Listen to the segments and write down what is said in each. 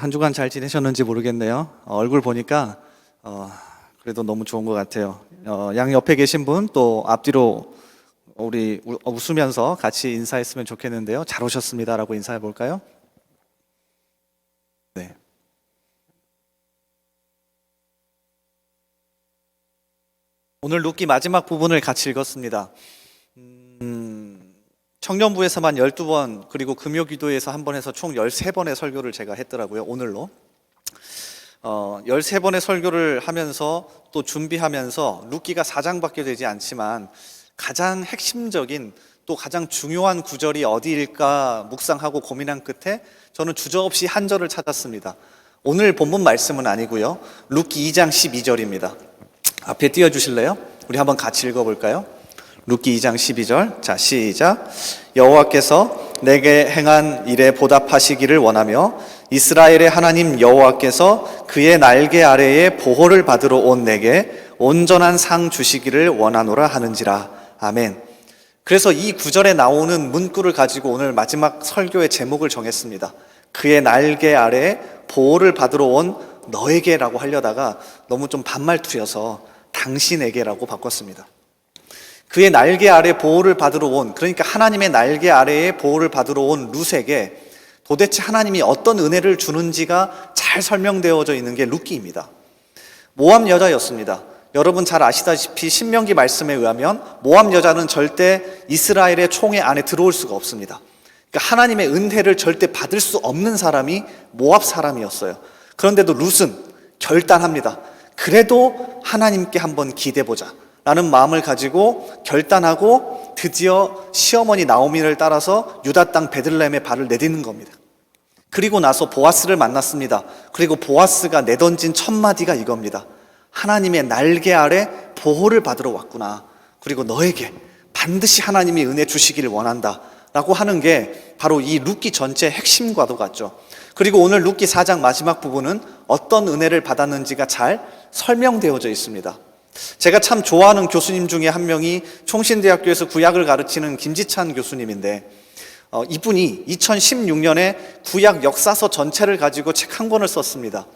한 주간 잘 지내셨는지 모르겠네요. 얼굴 보니까 그래도 너무 좋은 것 같아요. 양 옆에 계신 분 또 앞뒤로 우리 웃으면서 같이 인사했으면 좋겠는데요. 잘 오셨습니다라고 인사해 볼까요? 네. 오늘 룻기 마지막 부분을 같이 읽었습니다. 청년부에서만 12번 그리고 금요기도에서 한 번 해서 총 13번의 설교를 제가 했더라고요. 오늘로 13번의 설교를 하면서 또 준비하면서 룻기가 4장밖에 되지 않지만 가장 핵심적인 또 가장 중요한 구절이 어디일까 묵상하고 고민한 끝에 저는 주저없이 한 절을 찾았습니다. 오늘 본문 말씀은 아니고요, 룻기 2장 12절입니다 앞에 띄워주실래요? 우리 한번 같이 읽어볼까요? 룻기 2장 12절. 자, 시작. 여호와께서 내게 행한 일에 보답하시기를 원하며 이스라엘의 하나님 여호와께서 그의 날개 아래에 보호를 받으러 온 내게 온전한 상 주시기를 원하노라 하는지라. 아멘. 그래서 이 구절에 나오는 문구를 가지고 오늘 마지막 설교의 제목을 정했습니다. 그의 날개 아래에 보호를 받으러 온 너에게라고 하려다가 너무 좀 반말투여서 당신에게라고 바꿨습니다. 그의 날개 아래 보호를 받으러 온, 그러니까 하나님의 날개 아래에 보호를 받으러 온 룻에게 도대체 하나님이 어떤 은혜를 주는지가 잘 설명되어져 있는 게 룻기입니다. 모압 여자였습니다. 여러분 잘 아시다시피 신명기 말씀에 의하면 모압 여자는 절대 이스라엘의 총회 안에 들어올 수가 없습니다. 그러니까 하나님의 은혜를 절대 받을 수 없는 사람이 모압 사람이었어요. 그런데도 룻은 결단합니다. 그래도 하나님께 한번 기대보자 라는 마음을 가지고 결단하고 드디어 시어머니 나오미를 따라서 유다 땅 베들레헴에 발을 내딛는 겁니다. 그리고 나서 보아스를 만났습니다. 그리고 보아스가 내던진 첫 마디가 이겁니다. 하나님의 날개 아래 보호를 받으러 왔구나. 그리고 너에게 반드시 하나님이 은혜 주시기를 원한다 라고 하는 게 바로 이 룻기 전체의 핵심과도 같죠. 그리고 오늘 룻기 4장 마지막 부분은 어떤 은혜를 받았는지가 잘 설명되어져 있습니다. 제가 참 좋아하는 교수님 중에 한 명이 총신대학교에서 구약을 가르치는 김지찬 교수님인데 이분이 2016년에 구약 역사서 전체를 가지고 책 한 권을 썼습니다.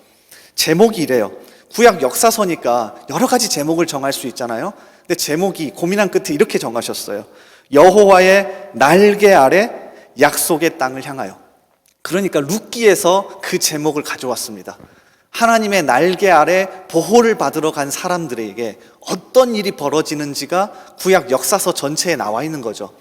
제목이 이래요. 구약 역사서니까 여러 가지 제목을 정할 수 있잖아요. 근데 제목이 고민한 끝에 이렇게 정하셨어요. 여호와의 날개 아래 약속의 땅을 향하여. 그러니까 룻기에서 그 제목을 가져왔습니다. 하나님의 날개 아래 보호를 받으러 간 사람들에게 어떤 일이 벌어지는지가 구약 역사서 전체에 나와 있는 거죠.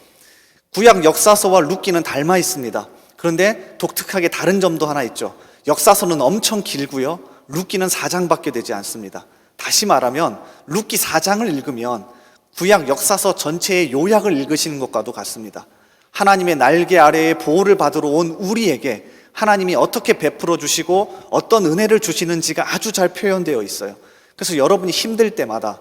구약 역사서와 룻기는 닮아 있습니다. 그런데 독특하게 다른 점도 하나 있죠. 역사서는 엄청 길고요, 룻기는 4장밖에 되지 않습니다. 다시 말하면 룻기 4장을 읽으면 구약 역사서 전체의 요약을 읽으시는 것과도 같습니다. 하나님의 날개 아래에 보호를 받으러 온 우리에게 하나님이 어떻게 베풀어 주시고 어떤 은혜를 주시는지가 아주 잘 표현되어 있어요. 그래서 여러분이 힘들 때마다,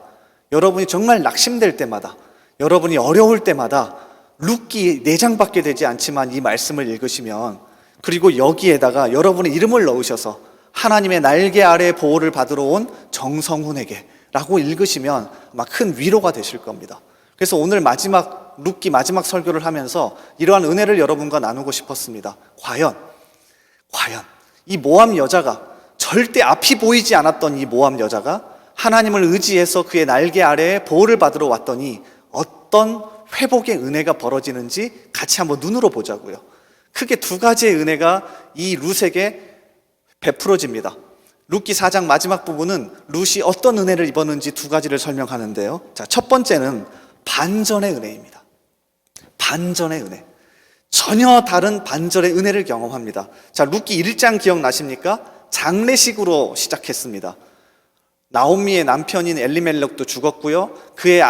여러분이 정말 낙심될 때마다, 여러분이 어려울 때마다 룻기 4장밖에 되지 않지만 이 말씀을 읽으시면, 그리고 여기에다가 여러분의 이름을 넣으셔서 하나님의 날개 아래 보호를 받으러 온 정성훈에게 라고 읽으시면 아마 큰 위로가 되실 겁니다. 그래서 오늘 룻기 마지막 설교를 하면서 이러한 은혜를 여러분과 나누고 싶었습니다. 과연 이 모압 여자가, 절대 앞이 보이지 않았던 이 모압 여자가 하나님을 의지해서 그의 날개 아래에 보호를 받으러 왔더니 어떤 회복의 은혜가 벌어지는지 같이 한번 눈으로 보자고요. 크게 두 가지의 은혜가 이 룻에게 베풀어집니다. 룻기 4장 마지막 부분은 룻이 어떤 은혜를 입었는지 두 가지를 설명하는데요. 자, 첫 번째는 반전의 은혜입니다. 반전의 은혜. 전혀 다른 반전의 은혜를 경험합니다. 자, 룻기 1장 기억나십니까? 장례식으로 시작했습니다. 나오미의 남편인 엘리멜렉도 죽었고요, 그의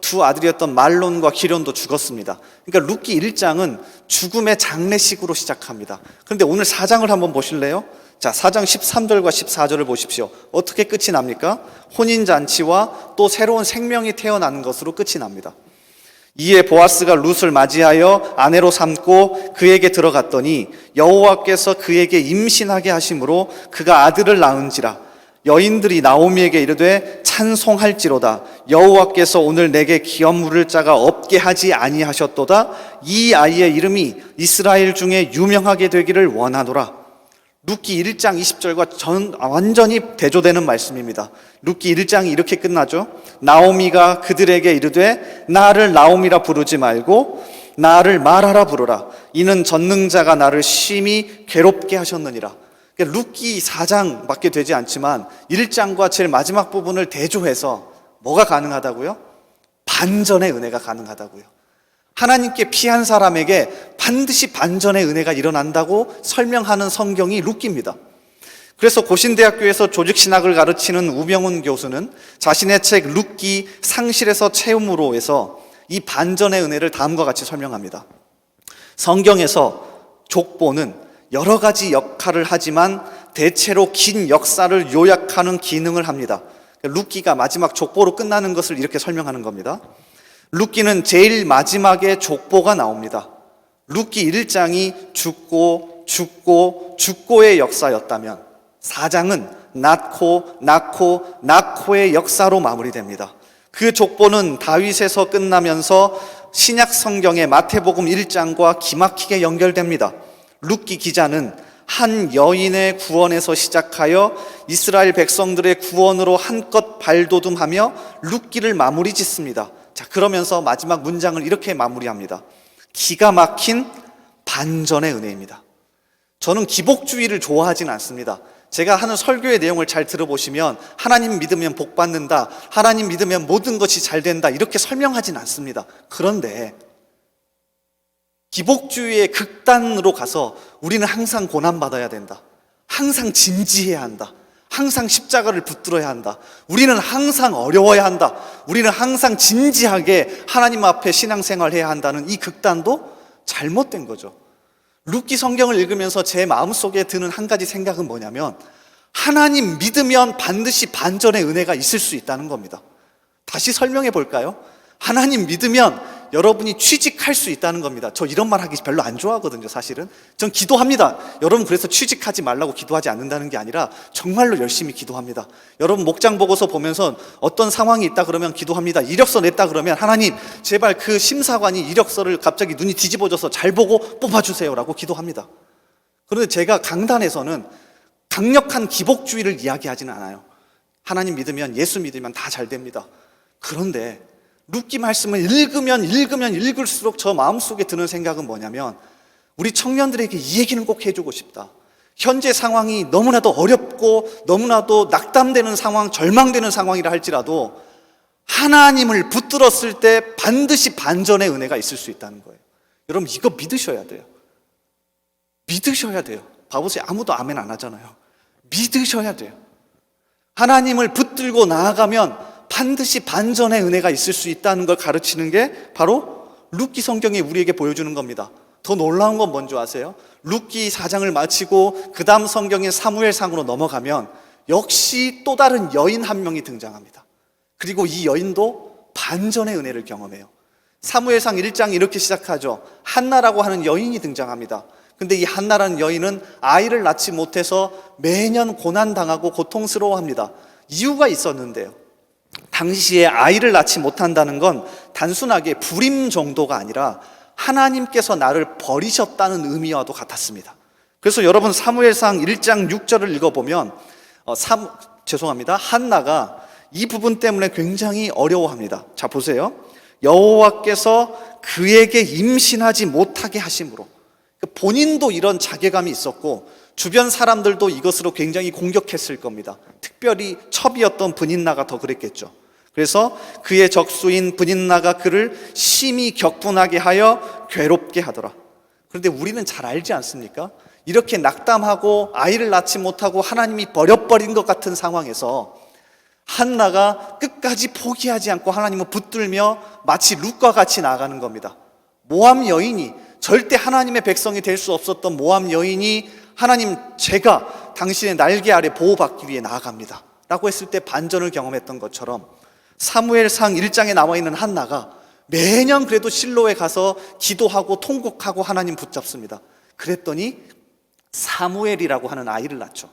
두 아들이었던 말론과 기련도 죽었습니다. 그러니까 룻기 1장은 죽음의 장례식으로 시작합니다. 그런데 오늘 4장을 한번 보실래요? 자, 4장 13절과 14절을 보십시오. 어떻게 끝이 납니까? 혼인잔치와 또 새로운 생명이 태어나는 것으로 끝이 납니다. 이에 보아스가 룻을 맞이하여 아내로 삼고 그에게 들어갔더니 여호와께서 그에게 임신하게 하심으로 그가 아들을 낳은지라. 여인들이 나오미에게 이르되 찬송할지로다. 여호와께서 오늘 내게 기업 물을 자가 없게 하지 아니하셨도다. 이 아이의 이름이 이스라엘 중에 유명하게 되기를 원하노라. 룻기 1장 20절과 완전히 대조되는 말씀입니다. 룻기 1장이 이렇게 끝나죠. 나오미가 그들에게 이르되 나를 나오미라 부르지 말고 나를 마라라 부르라. 이는 전능자가 나를 심히 괴롭게 하셨느니라. 그러니까 룻기 4장밖에 되지 않지만 1장과 제일 마지막 부분을 대조해서 뭐가 가능하다고요? 반전의 은혜가 가능하다고요. 하나님께 피한 사람에게 반드시 반전의 은혜가 일어난다고 설명하는 성경이 룻기입니다. 그래서 고신대학교에서 조직신학을 가르치는 우병훈 교수는 자신의 책 룻기 상실에서 채움으로에서 이 반전의 은혜를 다음과 같이 설명합니다. 성경에서 족보는 여러 가지 역할을 하지만 대체로 긴 역사를 요약하는 기능을 합니다. 룻기가 마지막 족보로 끝나는 것을 이렇게 설명하는 겁니다. 룻기는 제일 마지막에 족보가 나옵니다. 룻기 1장이 죽고의 역사였다면 4장은 낳고의 역사로 마무리됩니다. 그 족보는 다윗에서 끝나면서 신약 성경의 마태복음 1장과 기막히게 연결됩니다. 룻기 기자는 한 여인의 구원에서 시작하여 이스라엘 백성들의 구원으로 한껏 발돋움하며 룻기를 마무리 짓습니다. 자, 그러면서 마지막 문장을 이렇게 마무리합니다. 기가 막힌 반전의 은혜입니다. 저는 기복주의를 좋아하진 않습니다. 제가 하는 설교의 내용을 잘 들어보시면 하나님 믿으면 복 받는다, 하나님 믿으면 모든 것이 잘 된다 이렇게 설명하진 않습니다. 그런데 기복주의의 극단으로 가서 우리는 항상 고난받아야 된다, 항상 진지해야 한다, 항상 십자가를 붙들어야 한다, 우리는 항상 어려워야 한다, 우리는 항상 진지하게 하나님 앞에 신앙생활해야 한다는 이 극단도 잘못된 거죠. 룻기 성경을 읽으면서 제 마음속에 드는 한 가지 생각은 뭐냐면 하나님 믿으면 반드시 반전의 은혜가 있을 수 있다는 겁니다. 다시 설명해 볼까요? 하나님 믿으면 여러분이 취직할 수 있다는 겁니다. 저 이런 말 하기 별로 안 좋아하거든요, 사실은. 전 기도합니다. 여러분 그래서 취직하지 말라고 기도하지 않는다는 게 아니라 정말로 열심히 기도합니다. 여러분 목장 보고서 보면서 어떤 상황이 있다 그러면 기도합니다. 이력서 냈다 그러면 하나님 제발 그 심사관이 이력서를 갑자기 눈이 뒤집어져서 잘 보고 뽑아주세요라고 기도합니다. 그런데 제가 강단에서는 강력한 기복주의를 이야기하지는 않아요. 하나님 믿으면, 예수 믿으면 다 잘 됩니다. 그런데 룻기 말씀을 읽으면 읽을수록 저 마음속에 드는 생각은 뭐냐면 우리 청년들에게 이 얘기는 꼭 해주고 싶다. 현재 상황이 너무나도 어렵고 너무나도 낙담되는 상황, 절망되는 상황이라 할지라도 하나님을 붙들었을 때 반드시 반전의 은혜가 있을 수 있다는 거예요. 여러분 이거 믿으셔야 돼요. 믿으셔야 돼요. 봐보세요. 아무도 아멘 안 하잖아요. 믿으셔야 돼요. 하나님을 붙들고 나아가면 반드시 반전의 은혜가 있을 수 있다는 걸 가르치는 게 바로 룻기 성경이 우리에게 보여주는 겁니다. 더 놀라운 건 뭔지 아세요? 룻기 4장을 마치고 그 다음 성경인 사무엘상으로 넘어가면 역시 또 다른 여인 한 명이 등장합니다. 그리고 이 여인도 반전의 은혜를 경험해요. 사무엘상 1장이 이렇게 시작하죠. 한나라고 하는 여인이 등장합니다. 근데 이 한나라는 여인은 아이를 낳지 못해서 매년 고난당하고 고통스러워합니다. 이유가 있었는데요. 당시에 아이를 낳지 못한다는 건 단순하게 불임 정도가 아니라 하나님께서 나를 버리셨다는 의미와도 같았습니다. 그래서 여러분 사무엘상 1장 6절을 읽어보면 한나가 이 부분 때문에 굉장히 어려워합니다. 자 보세요. 여호와께서 그에게 임신하지 못하게 하심으로, 본인도 이런 자괴감이 있었고 주변 사람들도 이것으로 굉장히 공격했을 겁니다. 특별히 첩이었던 브닌나가 더 그랬겠죠. 그래서 그의 적수인 브닌나가 그를 심히 격분하게 하여 괴롭게 하더라. 그런데 우리는 잘 알지 않습니까? 이렇게 낙담하고 아이를 낳지 못하고 하나님이 버려버린 것 같은 상황에서 한나가 끝까지 포기하지 않고 하나님을 붙들며 마치 룻과 같이 나아가는 겁니다. 모압 여인이, 절대 하나님의 백성이 될 수 없었던 모압 여인이 하나님 제가 당신의 날개 아래 보호받기 위해 나아갑니다 라고 했을 때 반전을 경험했던 것처럼 사무엘상 1장에 나와 있는 한나가 매년 그래도 실로에 가서 기도하고 통곡하고 하나님 붙잡습니다. 그랬더니 사무엘이라고 하는 아이를 낳죠.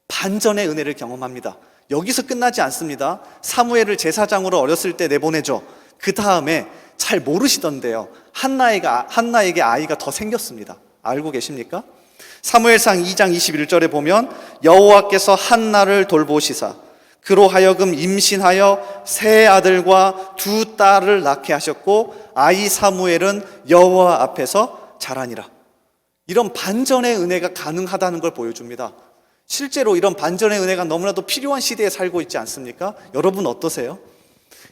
반전의 은혜를 경험합니다. 여기서 끝나지 않습니다. 사무엘을 제사장으로 어렸을 때 내보내죠. 그 다음에 잘 모르시던데요, 한나에게 아이가 더 생겼습니다. 알고 계십니까? 사무엘상 2장 21절에 보면 여호와께서 한나를 돌보시사 그로 하여금 임신하여 세 아들과 두 딸을 낳게 하셨고 아이 사무엘은 여호와 앞에서 자라니라. 이런 반전의 은혜가 가능하다는 걸 보여줍니다. 실제로 이런 반전의 은혜가 너무나도 필요한 시대에 살고 있지 않습니까? 여러분 어떠세요?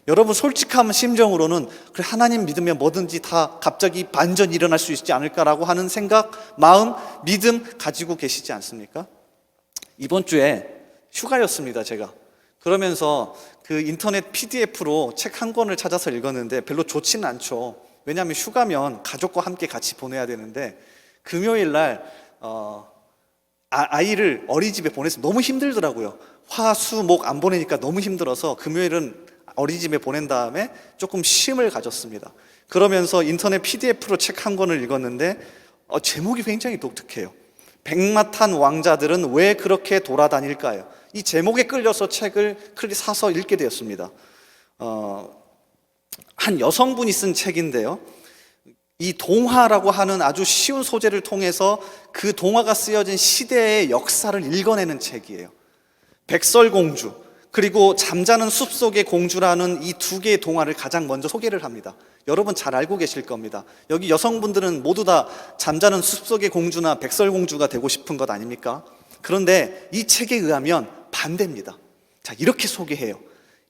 여러분 솔직한 심정으로는 그래, 하나님 믿으면 뭐든지 다 갑자기 반전이 일어날 수 있지 않을까라고 하는 생각, 마음, 믿음 가지고 계시지 않습니까? 이번 주에 휴가였습니다, 제가. 그러면서 그 인터넷 PDF로 책 한 권을 찾아서 읽었는데 별로 좋지는 않죠. 왜냐하면 휴가면 가족과 함께 같이 보내야 되는데 금요일 날 아이를 어린이집에 보내서 너무 힘들더라고요. 화, 수, 목 안 보내니까 너무 힘들어서 금요일은 어린이집에 보낸 다음에 조금 쉼을 가졌습니다. 그러면서 인터넷 PDF로 책 한 권을 읽었는데 제목이 굉장히 독특해요. 백마탄 왕자들은 왜 그렇게 돌아다닐까요? 이 제목에 끌려서 책을 사서 읽게 되었습니다. 한 여성분이 쓴 책인데요. 이 동화라고 하는 아주 쉬운 소재를 통해서 그 동화가 쓰여진 시대의 역사를 읽어내는 책이에요. 백설공주 그리고 잠자는 숲속의 공주라는 이 두 개의 동화를 가장 먼저 소개를 합니다. 여러분 잘 알고 계실 겁니다. 여기 여성분들은 모두 다 잠자는 숲속의 공주나 백설공주가 되고 싶은 것 아닙니까? 그런데 이 책에 의하면 반대입니다. 자, 이렇게 소개해요.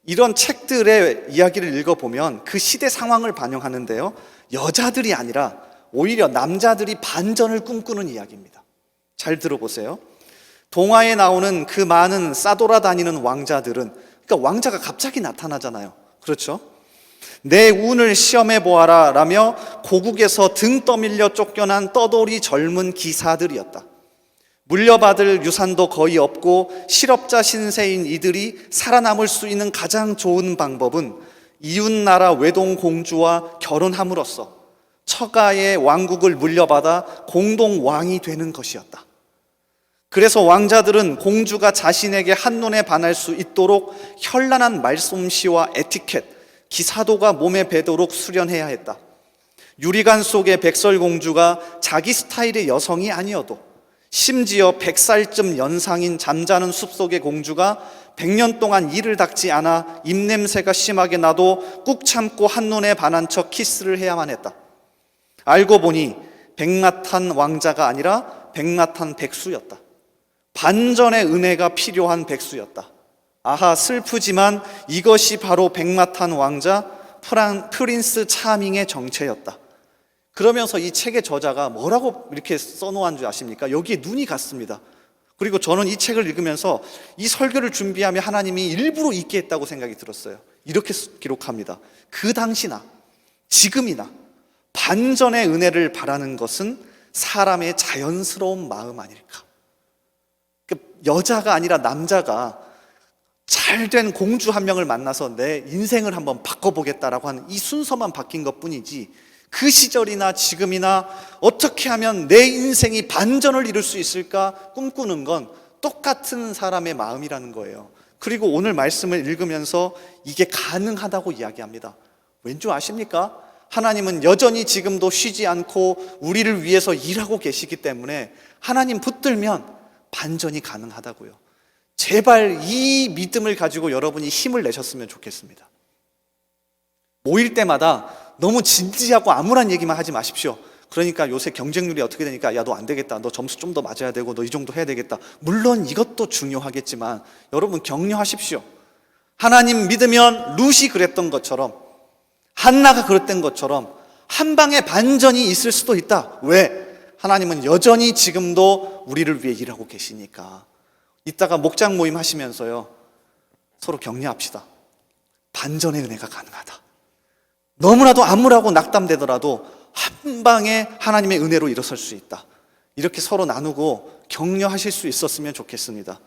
이런 책들의 이야기를 읽어보면 그 시대 상황을 반영하는데요, 여자들이 아니라 오히려 남자들이 반전을 꿈꾸는 이야기입니다. 잘 들어보세요. 동화에 나오는 그 많은 싸돌아다니는 왕자들은, 그러니까 왕자가 갑자기 나타나잖아요. 그렇죠? 내 운을 시험해 보아라 라며 고국에서 등 떠밀려 쫓겨난 떠돌이 젊은 기사들이었다. 물려받을 유산도 거의 없고 실업자 신세인 이들이 살아남을 수 있는 가장 좋은 방법은 이웃나라 외동공주와 결혼함으로써 처가의 왕국을 물려받아 공동 왕이 되는 것이었다. 그래서 왕자들은 공주가 자신에게 한눈에 반할 수 있도록 현란한 말솜씨와 에티켓, 기사도가 몸에 배도록 수련해야 했다. 유리관 속의 백설공주가 자기 스타일의 여성이 아니어도 심지어 100살쯤 연상인 잠자는 숲속의 공주가 100년 동안 이를 닦지 않아 입냄새가 심하게 나도 꾹 참고 한눈에 반한 척 키스를 해야만 했다. 알고 보니 백마탄 왕자가 아니라 백마탄 백수였다. 반전의 은혜가 필요한 백수였다. 아하, 슬프지만 이것이 바로 백마탄 왕자 프린스 차밍의 정체였다. 그러면서 이 책의 저자가 뭐라고 이렇게 써놓은 줄 아십니까? 여기에 눈이 갔습니다. 그리고 저는 이 책을 읽으면서 이 설교를 준비하며 하나님이 일부러 있게 했다고 생각이 들었어요. 이렇게 기록합니다. 그 당시나 지금이나 반전의 은혜를 바라는 것은 사람의 자연스러운 마음 아닐까? 여자가 아니라 남자가 잘된 공주 한 명을 만나서 내 인생을 한번 바꿔보겠다라고 하는 이 순서만 바뀐 것뿐이지, 그 시절이나 지금이나 어떻게 하면 내 인생이 반전을 이룰 수 있을까 꿈꾸는 건 똑같은 사람의 마음이라는 거예요. 그리고 오늘 말씀을 읽으면서 이게 가능하다고 이야기합니다. 왠지 아십니까? 하나님은 여전히 지금도 쉬지 않고 우리를 위해서 일하고 계시기 때문에 하나님 붙들면 반전이 가능하다고요. 제발 이 믿음을 가지고 여러분이 힘을 내셨으면 좋겠습니다. 모일 때마다 너무 진지하고 암울한 얘기만 하지 마십시오. 그러니까 요새 경쟁률이 어떻게 되니까 야, 너 안 되겠다, 너 점수 좀 더 맞아야 되고 너 이 정도 해야 되겠다. 물론 이것도 중요하겠지만 여러분 격려하십시오. 하나님 믿으면 룻이 그랬던 것처럼, 한나가 그랬던 것처럼 한 방에 반전이 있을 수도 있다. 왜? 하나님은 여전히 지금도 우리를 위해 일하고 계시니까. 이따가 목장 모임 하시면서요, 서로 격려합시다. 반전의 은혜가 가능하다. 너무나도 암울하고 낙담되더라도 한 방에 하나님의 은혜로 일어설 수 있다. 이렇게 서로 나누고 격려하실 수 있었으면 좋겠습니다.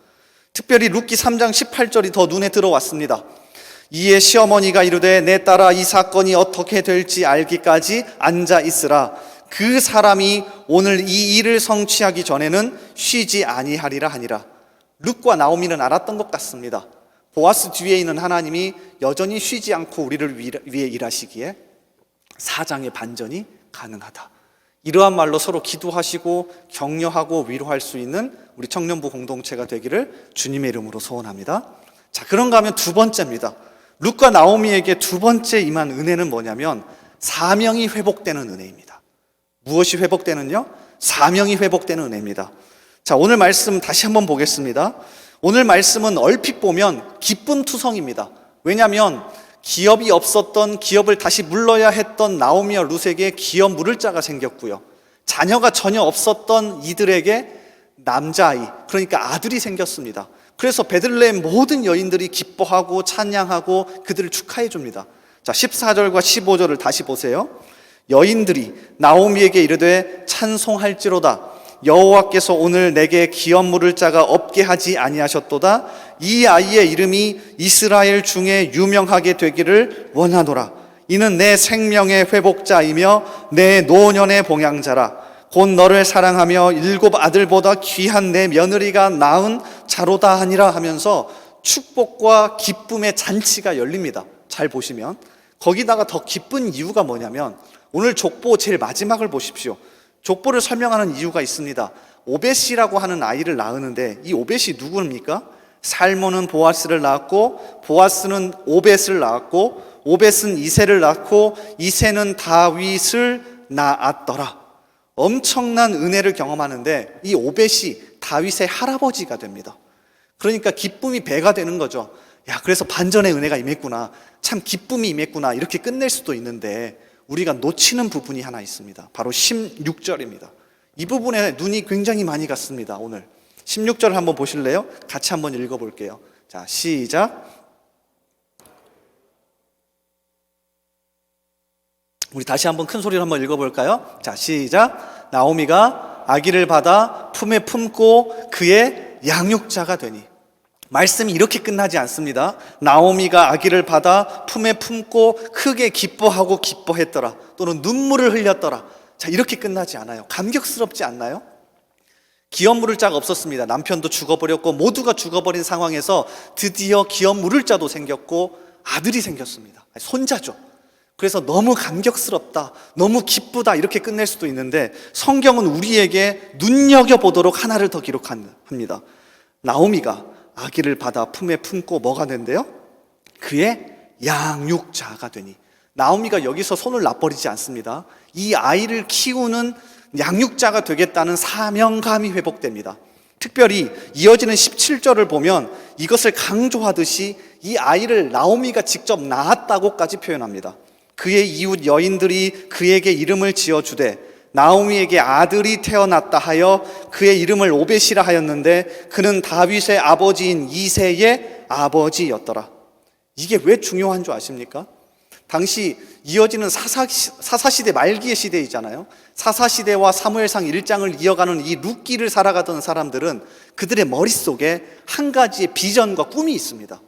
특별히 룻기 3장 18절이 더 눈에 들어왔습니다. 이에 시어머니가 이르되 내 딸아 이 사건이 어떻게 될지 알기까지 앉아 있으라. 그 사람이 오늘 이 일을 성취하기 전에는 쉬지 아니하리라 하니라. 룻과 나오미는 알았던 것 같습니다. 보아스 뒤에 있는 하나님이 여전히 쉬지 않고 우리를 위해 일하시기에 사장의 반전이 가능하다. 이러한 말로 서로 기도하시고 격려하고 위로할 수 있는 우리 청년부 공동체가 되기를 주님의 이름으로 소원합니다. 자, 그런가 하면 두 번째입니다. 룻과 나오미에게 두 번째 임한 은혜는 뭐냐면 사명이 회복되는 은혜입니다. 무엇이 회복되는요? 사명이 회복되는 은혜입니다. 자, 오늘 말씀 다시 한번 보겠습니다. 오늘 말씀은 얼핏 보면 기쁨투성입니다. 왜냐하면 기업이 없었던, 기업을 다시 물러야 했던 나오미와 룻에게 기업 물을 자가 생겼고요, 자녀가 전혀 없었던 이들에게 남자아이, 그러니까 아들이 생겼습니다. 그래서 베들레헴 모든 여인들이 기뻐하고 찬양하고 그들을 축하해 줍니다. 자, 14절과 15절을 다시 보세요. 여인들이 나오미에게 이르되 찬송할지로다. 여호와께서 오늘 내게 기업 물을 자가 없게 하지 아니하셨도다. 이 아이의 이름이 이스라엘 중에 유명하게 되기를 원하노라. 이는 내 생명의 회복자이며 내 노년의 봉양자라. 곧 너를 사랑하며 7 아들보다 귀한 내 며느리가 낳은 자로다 하니라 하면서 축복과 기쁨의 잔치가 열립니다. 잘 보시면 거기다가 더 기쁜 이유가 뭐냐면 오늘 족보 제일 마지막을 보십시오. 족보를 설명하는 이유가 있습니다. 오벳이라고 하는 아이를 낳았는데 이 오벳이 누구입니까? 살몬은 보아스를 낳았고 보아스는 오벳을 낳았고 오벳은 이새를 낳고 이새는 다윗을 낳았더라. 엄청난 은혜를 경험하는데 이 오벳이 다윗의 할아버지가 됩니다. 그러니까 기쁨이 배가 되는 거죠. 야, 그래서 반전의 은혜가 임했구나, 참 기쁨이 임했구나, 이렇게 끝낼 수도 있는데 우리가 놓치는 부분이 하나 있습니다. 바로 16절입니다. 이 부분에 눈이 굉장히 많이 갔습니다. 오늘 16절 한번 보실래요? 같이 한번 읽어볼게요. 자, 시작. 우리 다시 한번 큰 소리로 한번 읽어볼까요? 자, 시작. 나오미가 아기를 받아 품에 품고 그의 양육자가 되니. 말씀이 이렇게 끝나지 않습니다. 나오미가 아기를 받아 품에 품고 크게 기뻐하고 기뻐했더라, 또는 눈물을 흘렸더라. 자, 이렇게 끝나지 않아요. 감격스럽지 않나요? 기업 물을 자가 없었습니다. 남편도 죽어버렸고 모두가 죽어버린 상황에서 드디어 기업 물을 자도 생겼고 아들이 생겼습니다. 손자죠. 그래서 너무 감격스럽다, 너무 기쁘다, 이렇게 끝낼 수도 있는데 성경은 우리에게 눈여겨보도록 하나를 더 기록합니다. 나오미가 아기를 받아 품에 품고 뭐가 된대요? 그의 양육자가 되니. 나오미가 여기서 손을 놔버리지 않습니다. 이 아이를 키우는 양육자가 되겠다는 사명감이 회복됩니다. 특별히 이어지는 17절을 보면 이것을 강조하듯이 이 아이를 나오미가 직접 낳았다고까지 표현합니다. 그의 이웃 여인들이 그에게 이름을 지어주되 나오미에게 아들이 태어났다 하여 그의 이름을 오벳이라 하였는데 그는 다윗의 아버지인 이새의 아버지였더라. 이게 왜 중요한 줄 아십니까? 당시 이어지는 사사시대 말기의 시대이잖아요. 사사시대와 사무엘상 1장을 이어가는 이 룻기를 살아가던 사람들은 그들의 머릿속에 한 가지의 비전과 꿈이 있습니다.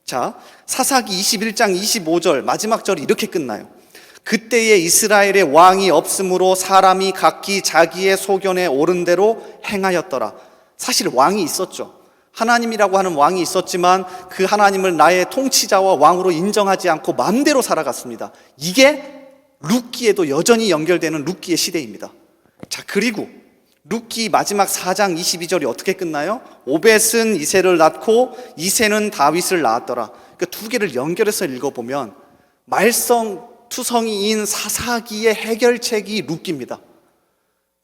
자, 사사기 21장 25절 마지막 절이 이렇게 끝나요. 그때에 이스라엘의 왕이 없으므로 사람이 각기 자기의 소견에 옳은 대로 행하였더라. 사실 왕이 있었죠. 하나님이라고 하는 왕이 있었지만 그 하나님을 나의 통치자와 왕으로 인정하지 않고 마음대로 살아갔습니다. 이게 룻기에도 여전히 연결되는 룻기의 시대입니다. 자, 그리고 룻기 마지막 4장 22절이 어떻게 끝나요? 오벳은 이새를 낳고 이새는 다윗을 낳았더라. 그러니까 두 개를 연결해서 읽어보면 말썽투성이인 사사기의 해결책이 룻기입니다.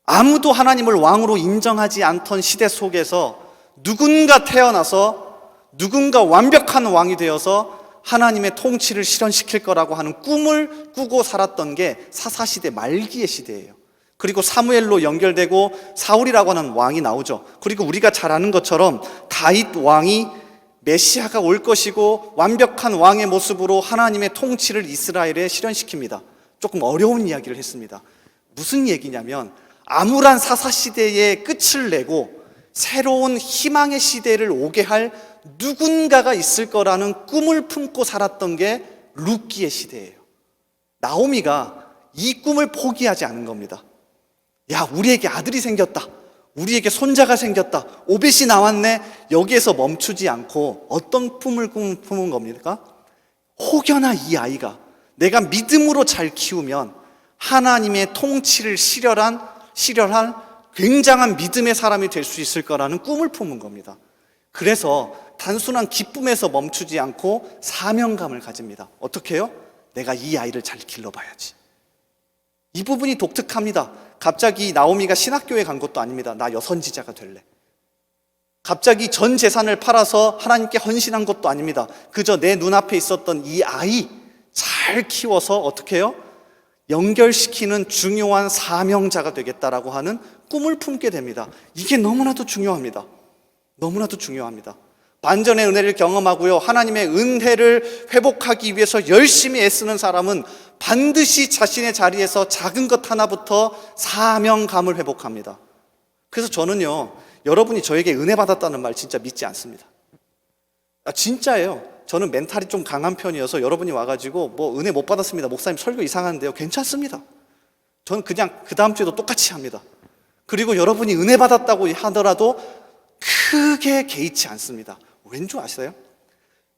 아무도 하나님을 왕으로 인정하지 않던 시대 속에서 누군가 태어나서 누군가 완벽한 왕이 되어서 하나님의 통치를 실현시킬 거라고 하는 꿈을 꾸고 살았던 게 사사시대 말기의 시대예요. 그리고 사무엘로 연결되고 사울이라고 하는 왕이 나오죠. 그리고 우리가 잘 아는 것처럼 다윗 왕이 메시아가 올 것이고 완벽한 왕의 모습으로 하나님의 통치를 이스라엘에 실현시킵니다. 조금 어려운 이야기를 했습니다. 무슨 얘기냐면 암울한 사사시대의 끝을 내고 새로운 희망의 시대를 오게 할 누군가가 있을 거라는 꿈을 품고 살았던 게 룻기의 시대예요. 나오미가 이 꿈을 포기하지 않은 겁니다. 야, 우리에게 아들이 생겼다, 우리에게 손자가 생겼다, 오벳이 나왔네. 여기에서 멈추지 않고 어떤 꿈을 품은 겁니까? 혹여나 이 아이가 내가 믿음으로 잘 키우면 하나님의 통치를 실현한 굉장한 믿음의 사람이 될 수 있을 거라는 꿈을 품은 겁니다. 그래서 단순한 기쁨에서 멈추지 않고 사명감을 가집니다. 어떻게 해요? 내가 이 아이를 잘 길러봐야지. 이 부분이 독특합니다. 갑자기 나오미가 신학교에 간 것도 아닙니다. 나 여선지자가 될래. 갑자기 전 재산을 팔아서 하나님께 헌신한 것도 아닙니다. 그저 내 눈앞에 있었던 이 아이 잘 키워서 어떻게 해요? 연결시키는 중요한 사명자가 되겠다라고 하는 꿈을 품게 됩니다. 이게 너무나도 중요합니다. 너무나도 중요합니다. 반전의 은혜를 경험하고요, 하나님의 은혜를 회복하기 위해서 열심히 애쓰는 사람은 반드시 자신의 자리에서 작은 것 하나부터 사명감을 회복합니다. 그래서 저는요, 여러분이 저에게 은혜 받았다는 말 진짜 믿지 않습니다. 진짜예요. 저는 멘탈이 좀 강한 편이어서 여러분이 와가지고 뭐 은혜 못 받았습니다, 목사님 설교 이상한데요, 괜찮습니다. 저는 그냥 그 다음 주에도 똑같이 합니다. 그리고 여러분이 은혜 받았다고 하더라도 크게 개의치 않습니다. 왠 줄 아세요?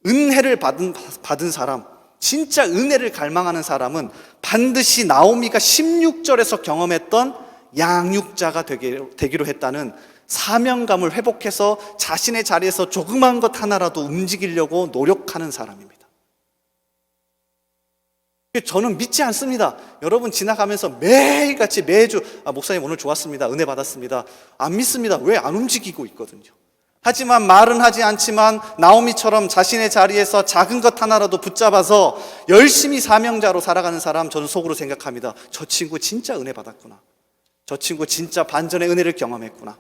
은혜를 받은 사람, 진짜 은혜를 갈망하는 사람은 반드시 나오미가 16절에서 경험했던 양육자가 되기로 했다는 사명감을 회복해서 자신의 자리에서 조그만 것 하나라도 움직이려고 노력하는 사람입니다. 저는 믿지 않습니다. 여러분 지나가면서 매일같이 매주 목사님 오늘 좋았습니다, 은혜 받았습니다, 안 믿습니다. 왜? 안 움직이고 있거든요. 하지만 말은 하지 않지만 나오미처럼 자신의 자리에서 작은 것 하나라도 붙잡아서 열심히 사명자로 살아가는 사람, 저는 속으로 생각합니다. 저 친구 진짜 은혜 받았구나. 저 친구 진짜 반전의 은혜를 경험했구나.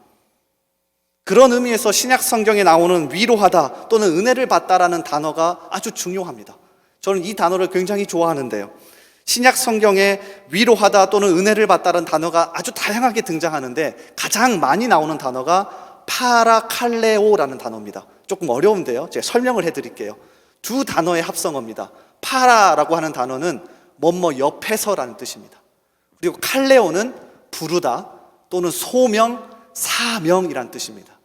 그런 의미에서 신약 성경에 나오는 위로하다 또는 은혜를 받다라는 단어가 아주 중요합니다. 저는 이 단어를 굉장히 좋아하는데요, 신약 성경에 위로하다 또는 은혜를 받다라는 단어가 아주 다양하게 등장하는데 가장 많이 나오는 단어가 파라칼레오라는 단어입니다. 조금 어려운데요, 제가 설명을 해드릴게요. 두 단어의 합성어입니다. 파라라고 하는 단어는 뭐뭐 옆에서라는 뜻입니다. 그리고 칼레오는 부르다 또는 소명, 사명이라는 뜻입니다.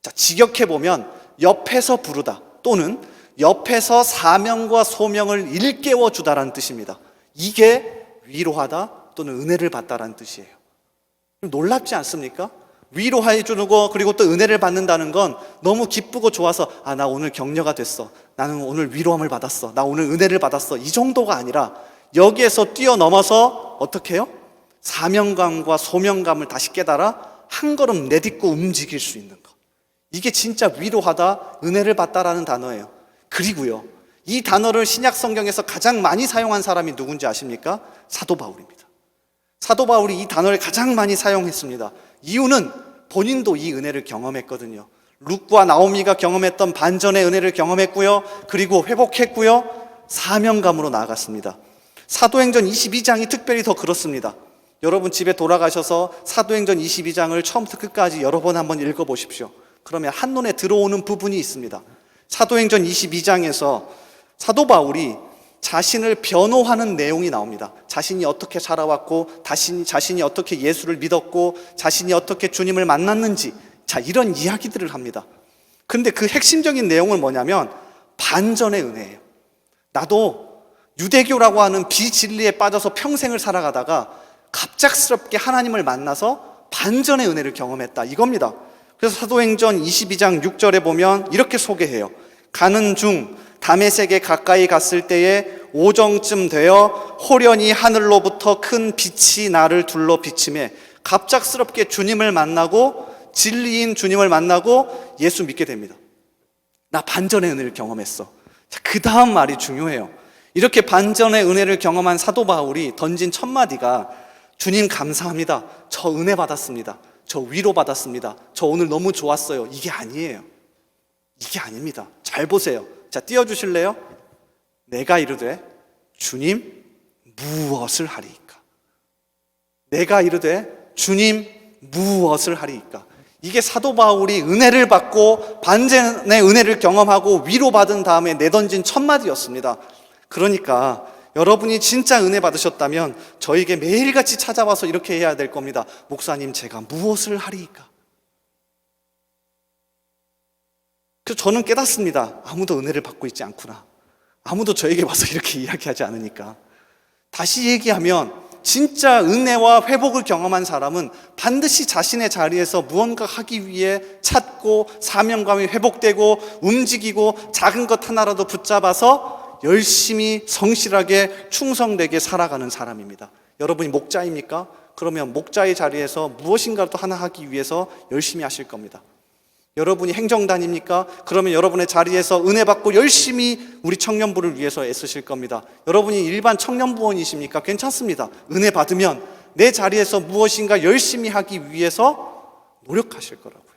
자, 직역해보면 옆에서 부르다 또는 옆에서 사명과 소명을 일깨워 주다라는 뜻입니다. 이게 위로하다 또는 은혜를 받다라는 뜻이에요. 놀랍지 않습니까? 위로해 주는 거, 그리고 또 은혜를 받는다는 건 너무 기쁘고 좋아서 나 오늘 격려가 됐어, 나는 오늘 위로함을 받았어, 나 오늘 은혜를 받았어, 이 정도가 아니라 여기에서 뛰어넘어서 어떻게 해요? 사명감과 소명감을 다시 깨달아 한 걸음 내딛고 움직일 수 있는 것, 이게 진짜 위로하다, 은혜를 받다라는 단어예요. 그리고요, 이 단어를 신약 성경에서 가장 많이 사용한 사람이 누군지 아십니까? 사도 바울입니다. 사도 바울이 이 단어를 가장 많이 사용했습니다. 이유는 본인도 이 은혜를 경험했거든요. 룻과 나오미가 경험했던 반전의 은혜를 경험했고요, 그리고 회복했고요, 사명감으로 나아갔습니다. 사도행전 22장이 특별히 더 그렇습니다. 여러분 집에 돌아가셔서 사도행전 22장을 처음부터 끝까지 여러 번 한번 읽어보십시오. 그러면 한눈에 들어오는 부분이 있습니다. 사도행전 22장에서 사도 바울이 자신을 변호하는 내용이 나옵니다. 자신이 어떻게 살아왔고, 자신이 어떻게 예수를 믿었고, 자신이 어떻게 주님을 만났는지, 자, 이런 이야기들을 합니다. 근데 그 핵심적인 내용은 뭐냐면 반전의 은혜예요. 나도 유대교라고 하는 비진리에 빠져서 평생을 살아가다가 갑작스럽게 하나님을 만나서 반전의 은혜를 경험했다, 이겁니다. 그래서 사도행전 22장 6절에 보면 이렇게 소개해요. 가는 중 다메섹에 가까이 갔을 때에 오정쯤 되어 호련히 하늘로부터 큰 빛이 나를 둘러 비치매, 갑작스럽게 주님을 만나고, 진리인 주님을 만나고 예수 믿게 됩니다. 나 반전의 은혜를 경험했어. 자, 그 다음 말이 중요해요. 이렇게 반전의 은혜를 경험한 사도 바울이 던진 첫 마디가 주님 감사합니다, 저 은혜 받았습니다, 저 위로 받았습니다, 저 오늘 너무 좋았어요, 이게 아니에요. 이게 아닙니다. 잘 보세요. 자, 띄워주실래요? 내가 이르되 주님 무엇을 하리이까? 내가 이르되 주님 무엇을 하리이까? 이게 사도 바울이 은혜를 받고 반전의 은혜를 경험하고 위로받은 다음에 내던진 첫 마디였습니다. 그러니까 여러분이 진짜 은혜 받으셨다면 저에게 매일같이 찾아와서 이렇게 해야 될 겁니다. 목사님, 제가 무엇을 하리이까? 그래서 저는 깨닫습니다. 아무도 은혜를 받고 있지 않구나. 아무도 저에게 와서 이렇게 이야기하지 않으니까. 다시 얘기하면 진짜 은혜와 회복을 경험한 사람은 반드시 자신의 자리에서 무언가 하기 위해 찾고 사명감이 회복되고 움직이고 작은 것 하나라도 붙잡아서 열심히 성실하게 충성되게 살아가는 사람입니다. 여러분이 목자입니까? 그러면 목자의 자리에서 무엇인가를 또 하나 하기 위해서 열심히 하실 겁니다. 여러분이 행정단입니까? 그러면 여러분의 자리에서 은혜 받고 열심히 우리 청년부를 위해서 애쓰실 겁니다. 여러분이 일반 청년부원이십니까? 괜찮습니다. 은혜 받으면 내 자리에서 무엇인가 열심히 하기 위해서 노력하실 거라고요.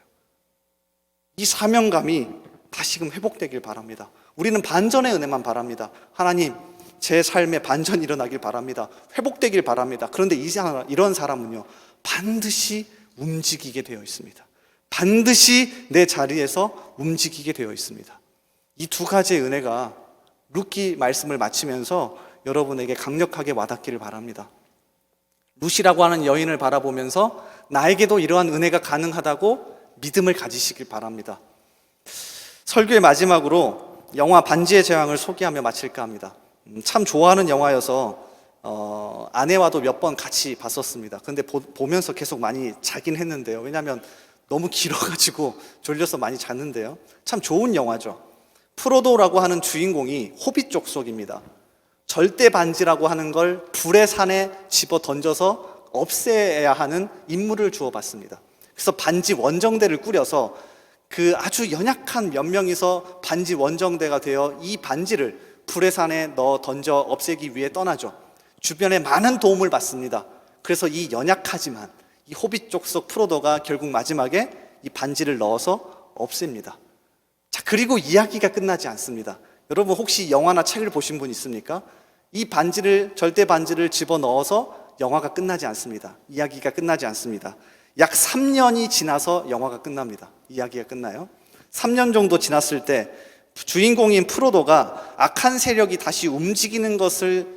이 사명감이 다시금 회복되길 바랍니다. 우리는 반전의 은혜만 바랍니다. 하나님, 제 삶에 반전이 일어나길 바랍니다. 회복되길 바랍니다. 그런데 이런 사람은요, 반드시 움직이게 되어 있습니다. 반드시 내 자리에서 움직이게 되어 있습니다. 이 두 가지의 은혜가 룻기 말씀을 마치면서 여러분에게 강력하게 와닿기를 바랍니다. 룻이라고 하는 여인을 바라보면서 나에게도 이러한 은혜가 가능하다고 믿음을 가지시길 바랍니다. 설교의 마지막으로 영화 반지의 제왕을 소개하며 마칠까 합니다. 참 좋아하는 영화여서 아내와도 몇 번 같이 봤었습니다. 근데 보면서 계속 많이 자긴 했는데요. 왜냐하면 너무 길어가지고 졸려서 많이 잤는데요. 참 좋은 영화죠. 프로도라고 하는 주인공이 호빗 족속입니다. 절대 반지라고 하는 걸 불의 산에 집어 던져서 없애야 하는 임무를 주어봤습니다. 그래서 반지 원정대를 꾸려서 그 아주 연약한 몇 명이서 반지 원정대가 되어 이 반지를 불의 산에 넣어 던져 없애기 위해 떠나죠. 주변에 많은 도움을 받습니다. 그래서 이 연약하지만 이 호빗 족속 프로도가 결국 마지막에 이 반지를 넣어서 없앱니다. 자, 그리고 이야기가 끝나지 않습니다. 여러분 혹시 영화나 책을 보신 분 있습니까? 이 절대 반지를 집어넣어서 영화가 끝나지 않습니다. 이야기가 끝나지 않습니다. 약 3년이 지나서 영화가 끝납니다. 이야기가 끝나요. 3년 정도 지났을 때 주인공인 프로도가 악한 세력이 다시 움직이는 것을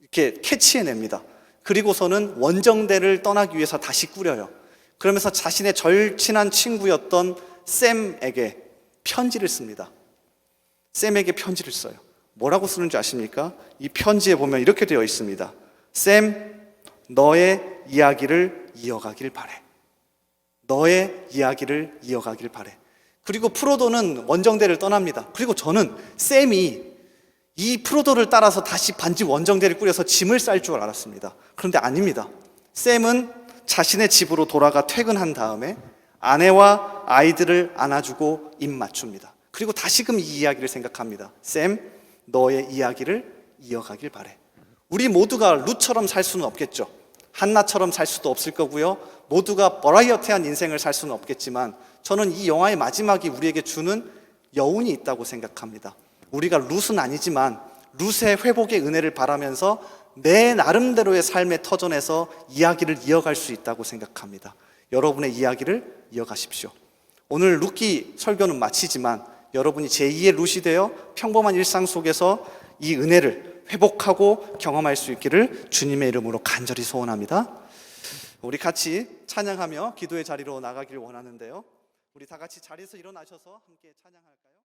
이렇게 캐치해냅니다. 그리고서는 원정대를 떠나기 위해서 다시 꾸려요. 그러면서 자신의 절친한 친구였던 샘에게 편지를 씁니다. 샘에게 편지를 써요. 뭐라고 쓰는 줄 아십니까? 이 편지에 보면 이렇게 되어 있습니다. 샘, 너의 이야기를 이어가길 바래. 너의 이야기를 이어가길 바래. 그리고 프로도는 원정대를 떠납니다. 그리고 저는 샘이 이 프로도를 따라서 다시 반지 원정대를 꾸려서 짐을 쌀 줄 알았습니다. 그런데 아닙니다. 샘은 자신의 집으로 돌아가 퇴근한 다음에 아내와 아이들을 안아주고 입 맞춥니다. 그리고 다시금 이 이야기를 생각합니다. 샘, 너의 이야기를 이어가길 바래. 우리 모두가 룻처럼 살 수는 없겠죠. 한나처럼 살 수도 없을 거고요. 모두가 버라이어티한 인생을 살 수는 없겠지만 저는 이 영화의 마지막이 우리에게 주는 여운이 있다고 생각합니다. 우리가 룻은 아니지만 룻의 회복의 은혜를 바라면서 내 나름대로의 삶의 터전에서 이야기를 이어갈 수 있다고 생각합니다. 여러분의 이야기를 이어가십시오. 오늘 룻기 설교는 마치지만 여러분이 제2의 룻이 되어 평범한 일상 속에서 이 은혜를 회복하고 경험할 수 있기를 주님의 이름으로 간절히 소원합니다. 우리 같이 찬양하며 기도의 자리로 나가길 원하는데요. 우리 다 같이 자리에서 일어나셔서 함께 찬양할까요?